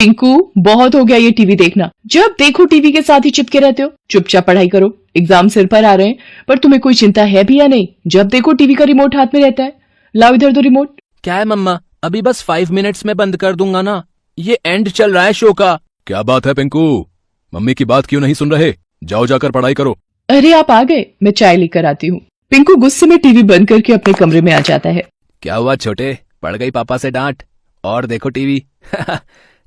पिंकू, बहुत हो गया ये टीवी देखना। जब देखो टीवी के साथ ही चिपके रहते हो। चुपचाप पढ़ाई करो, एग्जाम सिर पर आ रहे हैं। पर तुम्हें कोई चिंता है भी या नहीं? जब देखो टीवी का रिमोट हाथ में रहता है। लाओ इधर दो रिमोट। क्या है मम्मा, अभी बस 5 मिनट्स में बंद कर दूंगा ना। ये एंड चल रहा है शो का। क्या बात है पिंकू, मम्मी की बात क्यों नहीं सुन रहे? जाओ जाकर पढ़ाई करो। अरे आप आ गए, मैं चाय लेकर आती हूँ। पिंकू गुस्से में टीवी बंद करके अपने कमरे में आ जाता है। क्या हुआ छोटे, पड़ गई पापा से डांट? और देखो टीवी।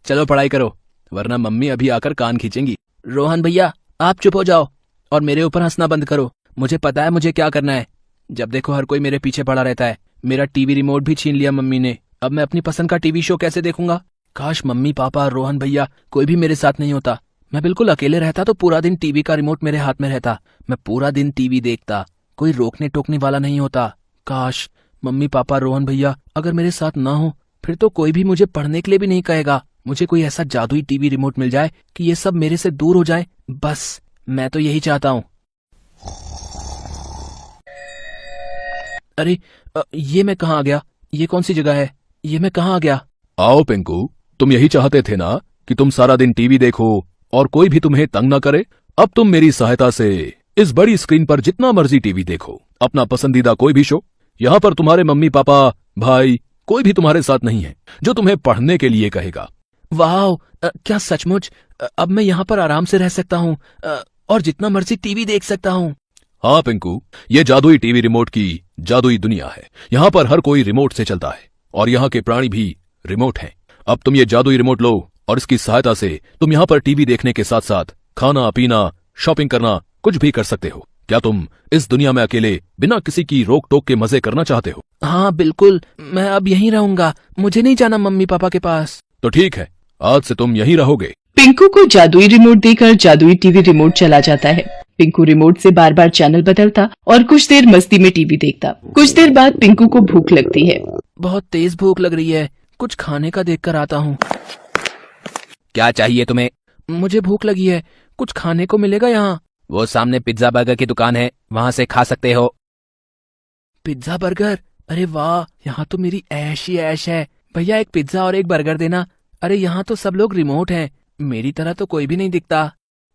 चलो पढ़ाई करो, वरना मम्मी अभी आकर कान खींचेंगी। रोहन भैया, आप चुप हो जाओ और मेरे ऊपर हंसना बंद करो। मुझे पता है मुझे क्या करना है। जब देखो हर कोई मेरे पीछे पड़ा रहता है। मेरा टीवी रिमोट भी छीन लिया मम्मी ने। अब मैं अपनी पसंद का टीवी शो कैसे देखूंगा? काश मम्मी पापा रोहन भैया कोई भी मेरे साथ नहीं होता। मैं बिल्कुल अकेले रहता तो पूरा दिन टीवी का रिमोट मेरे हाथ में रहता। मैं पूरा दिन टीवी देखता, कोई रोकने टोकने वाला नहीं होता। काश मम्मी पापा रोहन भैया अगर मेरे साथ ना हो, फिर तो कोई भी मुझे पढ़ने के लिए भी नहीं कहेगा। मुझे कोई ऐसा जादुई टीवी रिमोट मिल जाए कि ये सब मेरे से दूर हो जाए। बस मैं तो यही चाहता हूँ। अरे ये मैं कहाँ आ गया? ये कौन सी जगह है? ये मैं कहाँ आ गया? आओ पिंकू, तुम यही चाहते थे ना कि तुम सारा दिन टीवी देखो और कोई भी तुम्हें तंग न करे। अब तुम मेरी सहायता से इस बड़ी स्क्रीन पर जितना मर्जी टीवी देखो, अपना पसंदीदा कोई भी शो। यहाँ पर तुम्हारे मम्मी पापा भाई कोई भी तुम्हारे साथ नहीं है जो तुम्हें पढ़ने के लिए कहेगा। वाह, क्या सचमुच? अब मैं यहाँ पर आराम से रह सकता हूँ और जितना मर्जी टीवी देख सकता हूँ। हाँ पिंकू, ये जादुई टीवी रिमोट की जादुई दुनिया है। यहाँ पर हर कोई रिमोट से चलता है और यहाँ के प्राणी भी रिमोट हैं। अब तुम ये जादुई रिमोट लो और इसकी सहायता से तुम यहाँ पर टीवी देखने के साथ साथ खाना पीना, शॉपिंग करना, कुछ भी कर सकते हो। क्या तुम इस दुनिया में अकेले बिना किसी की रोक टोक के मजे करना चाहते हो? हाँ बिल्कुल, मैं अब यहीं रहूंगा। मुझे नहीं जाना मम्मी पापा के पास। तो ठीक है, आज से तुम यहीं रहोगे। पिंकू को जादुई रिमोट देकर जादुई टीवी रिमोट चला जाता है। पिंकू रिमोट से बार बार चैनल बदलता और कुछ देर मस्ती में टीवी देखता। कुछ देर बाद पिंकू को भूख लगती है। बहुत तेज भूख लग रही है, कुछ खाने का देख कर आता हूँ। क्या चाहिए तुम्हें? मुझे भूख लगी है, कुछ खाने को मिलेगा यहाँ? वो सामने पिज्जा बर्गर की दुकान है, वहाँ से खा सकते हो। Pizza burger? अरे वाह, यहाँ तो मेरी ऐश ही ऐश है। भैया एक पिज्जा और एक बर्गर देना। अरे यहाँ तो सब लोग रिमोट हैं, मेरी तरह तो कोई भी नहीं दिखता।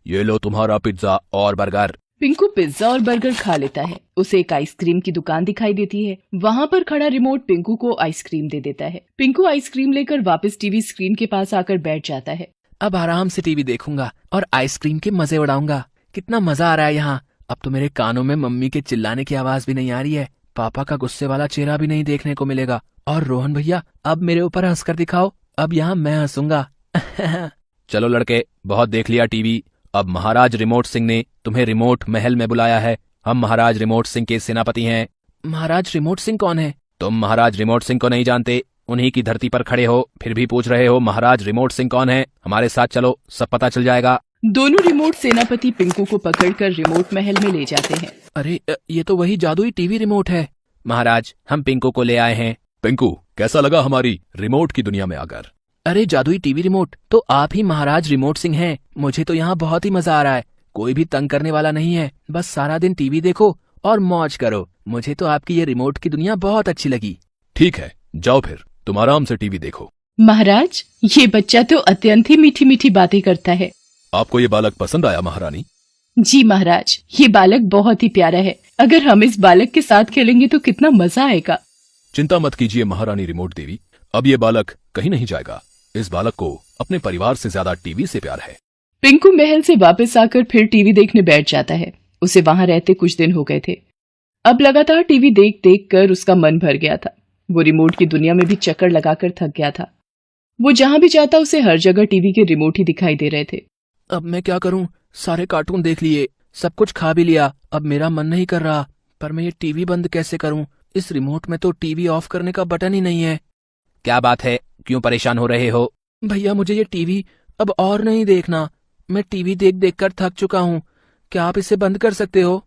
ये लो तुम्हारा पिज्जा और बर्गर। पिंकू पिज्जा और बर्गर खा लेता है। उसे एक आइसक्रीम की दुकान दिखाई देती है। वहाँ पर खड़ा रिमोट पिंकू को आइसक्रीम दे देता है। पिंकू आइसक्रीम लेकर वापस टीवी स्क्रीन के पास आकर बैठ जाता है। अब आराम से टीवी देखूंगा और आइसक्रीम के मजे उड़ाऊंगा। कितना मजा आ रहा है यहाँ। अब तो मेरे कानों में मम्मी के चिल्लाने की आवाज भी नहीं आ रही है। पापा का गुस्से वाला चेहरा भी नहीं देखने को मिलेगा। और रोहन भैया, अब मेरे ऊपर हंसकर दिखाओ। अब यहाँ मैं हंसूंगा। चलो लड़के, बहुत देख लिया टीवी। अब महाराज रिमोट सिंह ने तुम्हें रिमोट महल में बुलाया है। हम महाराज रिमोट सिंह के सेनापति हैं। महाराज रिमोट सिंह कौन है? तुम महाराज रिमोट सिंह को नहीं जानते? उन्हीं की धरती पर खड़े हो, फिर भी पूछ रहे हो महाराज रिमोट सिंह कौन है? हमारे साथ चलो, सब पता चल जाएगा। दोनों रिमोट सेनापति पिंकू को पकड़कर रिमोट महल में ले जाते हैं। अरे ये तो वही जादुई टीवी रिमोट है। महाराज, हम पिंकू को ले आए हैं। पिंकू, कैसा लगा हमारी रिमोट की दुनिया में आकर? अरे जादुई टीवी रिमोट, तो आप ही महाराज रिमोट सिंह हैं। मुझे तो यहाँ बहुत ही मजा आ रहा है। कोई भी तंग करने वाला नहीं है। बस सारा दिन टीवी देखो और मौज करो। मुझे तो आपकी ये रिमोट की दुनिया बहुत अच्छी लगी। ठीक है, जाओ फिर, तुम आराम से टीवी देखो। महाराज, ये बच्चा तो अत्यंत ही मीठी मीठी बातें करता है। आपको ये बालक पसंद आया महारानी? जी महाराज, ये बालक बहुत ही प्यारा है। अगर हम इस बालक के साथ खेलेंगे तो कितना मजा आएगा। चिंता मत कीजिए महारानी रिमोट देवी, अब ये बालक कहीं नहीं जाएगा। इस बालक को अपने परिवार से ज्यादा टीवी से प्यार है। पिंकू महल से वापस आकर फिर टीवी देखने बैठ जाता है। उसे वहां रहते कुछ दिन हो गए थे। अब लगातार टीवी देख देख कर उसका मन भर गया था। वो रिमोट की दुनिया में भी चक्कर लगाकर थक गया था। वो जहां भी जाता उसे हर जगह टीवी के रिमोट ही दिखाई दे रहे थे। अब मैं क्या करूं? सारे कार्टून देख लिए, सब कुछ खा भी लिया। अब मेरा मन नहीं कर रहा। पर मैं ये टीवी बंद कैसे करूं? इस रिमोट में तो टीवी ऑफ करने का बटन ही नहीं है। क्या बात है, क्यों परेशान हो रहे हो? भैया मुझे ये टीवी अब और नहीं देखना। मैं टीवी देख देख कर थक चुका हूँ। क्या आप इसे बंद कर सकते हो?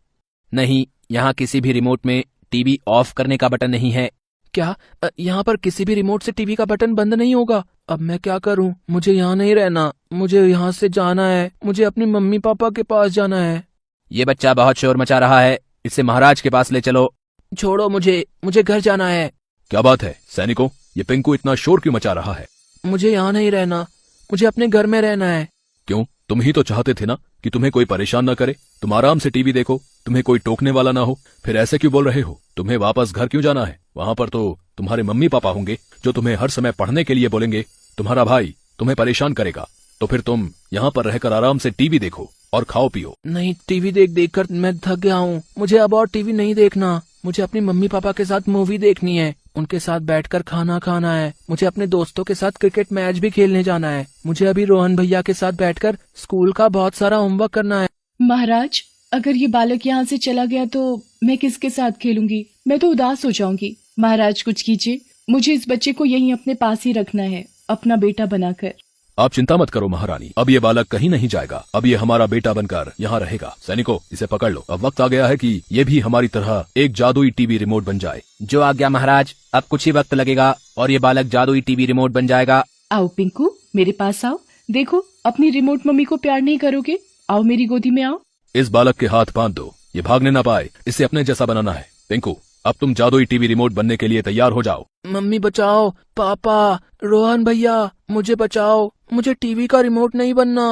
नहीं, यहाँ किसी भी रिमोट में टीवी ऑफ करने का बटन नहीं है। क्या यहाँ पर किसी भी रिमोट से टीवी का बटन बंद नहीं होगा? अब मैं क्या करूँ? मुझे यहाँ नहीं रहना, मुझे यहाँ से जाना है। मुझे अपनी मम्मी पापा के पास जाना है। ये बच्चा बहुत शोर मचा रहा है, इसे महाराज के पास ले चलो। छोड़ो मुझे घर जाना है। क्या बात है सैनिकों, ये पिंकू इतना शोर क्यों मचा रहा है? मुझे यहाँ नहीं रहना, मुझे अपने घर में रहना है। क्यों, तुम ही तो चाहते थे ना कि तुम्हें कोई परेशान ना करे, तुम आराम से टीवी देखो, तुम्हें कोई टोकने वाला ना हो। फिर ऐसे क्यों बोल रहे हो? तुम्हें वापस घर क्यों जाना है? वहां पर तो तुम्हारे मम्मी पापा होंगे जो तुम्हें हर समय पढ़ने के लिए बोलेंगे। तुम्हारा भाई तुम्हें परेशान करेगा, तो फिर तुम यहाँ पर रहकर आराम से टीवी देखो और खाओ पियो। नहीं, टीवी देख देख कर मैं थक गया हूँ। मुझे अब और टीवी नहीं देखना। मुझे अपनी मम्मी पापा के साथ मूवी देखनी है, उनके साथ बैठकर खाना खाना है। मुझे अपने दोस्तों के साथ क्रिकेट मैच भी खेलने जाना है। मुझे अभी रोहन भैया के साथ बैठकर स्कूल का बहुत सारा होमवर्क करना है। महाराज, अगर ये बालक यहाँ से चला गया तो मैं किसके साथ खेलूंगी? मैं तो उदास हो जाऊंगी। महाराज कुछ कीजिए, मुझे इस बच्चे को यहीं अपने पास ही रखना है, अपना बेटा बनाकर। आप चिंता मत करो महारानी, अब ये बालक कहीं नहीं जाएगा। अब ये हमारा बेटा बनकर यहाँ रहेगा। सैनिकों, इसे पकड़ लो। अब वक्त आ गया है कि ये भी हमारी तरह एक जादुई टीवी रिमोट बन जाए। जो आज्ञा महाराज, अब कुछ ही वक्त लगेगा और ये बालक जादुई टीवी रिमोट बन जाएगा। आओ पिंकू, मेरे पास आओ। देखो, अपनी रिमोट मम्मी को प्यार नहीं करोगे? आओ मेरी गोदी में आओ। इस बालक के हाथ बांध दो, ये भागने ना पाए, इसे अपने जैसा बनाना है। पिंकू, अब तुम जादुई टीवी रिमोट बनने के लिए तैयार हो जाओ। मम्मी बचाओ, पापा, रोहन भैया, मुझे बचाओ। मुझे टीवी का रिमोट नहीं बनना।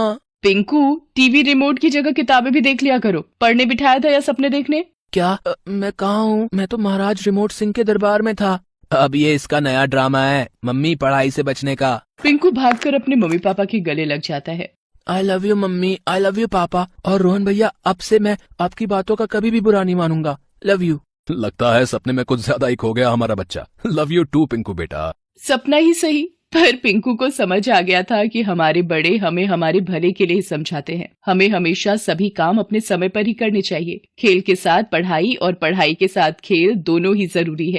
पिंकू, टीवी रिमोट की जगह किताबें भी देख लिया करो। पढ़ने बिठाया था या सपने देखने? क्या? मैं कहाँ हूँ? मैं तो महाराज रिमोट सिंह के दरबार में था। अब ये इसका नया ड्रामा है, मम्मी पढ़ाई से बचने का। पिंकू भागकर अपने मम्मी पापा के गले लग जाता है। I love you mummy, I love you पापा, और रोहन भैया, अब से मैं आपकी बातों का कभी भी बुरा नहीं मानूंगा। Love you. लगता है सपने में कुछ ज्यादा ही खो गया हमारा बच्चा। लव यू टू पिंकू बेटा। सपना ही सही, पर पिंकू को समझ आ गया था कि हमारे बड़े हमें हमारे भले के लिए ही समझाते हैं। हमें हमेशा सभी काम अपने समय पर ही करने चाहिए। खेल के साथ पढ़ाई और पढ़ाई के साथ खेल दोनों ही जरूरी है।